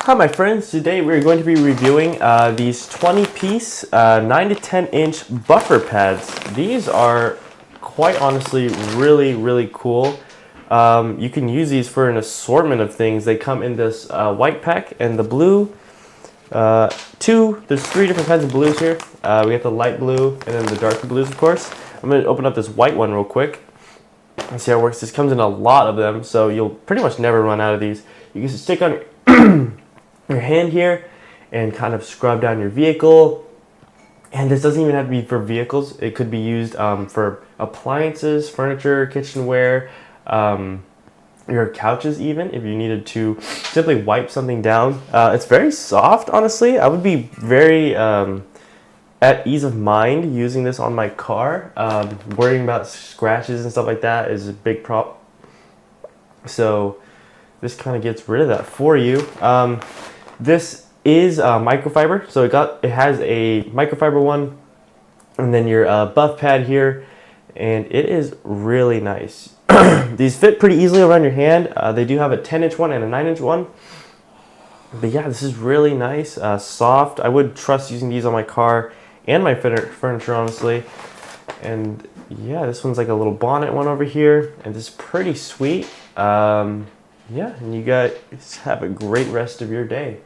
Hi my friends, today we're going to be reviewing these 20-piece 9 to 10 inch buffer pads. These are quite honestly really cool. You can use these for an assortment of things. They come in this white pack and the blue. There's 3 different kinds of blues here. We have the light blue and then the darker blues, of course. I'm going to open up this white one real quick and see how it works. This comes in a lot of them, so you'll pretty much never run out of these. You can stick on your hand here and kind of scrub down your vehicle. And this doesn't even have to be for vehicles. It could be used for appliances, furniture, kitchenware, your couches even, if you needed to simply wipe something down. It's very soft, honestly. I would be very at ease of mind using this on my car. Worrying about scratches and stuff like that is a big problem. So this kind of gets rid of that for you. This is microfiber, so it has a microfiber one, and then your buff pad here, and it is really nice. These fit pretty easily around your hand. They do have a 10-inch one and a 9-inch one. But yeah, this is really nice, soft. I would trust using these on my car and my furniture, honestly. And yeah, this one's like a little bonnet one over here, and this is pretty sweet. Yeah, and you guys have a great rest of your day.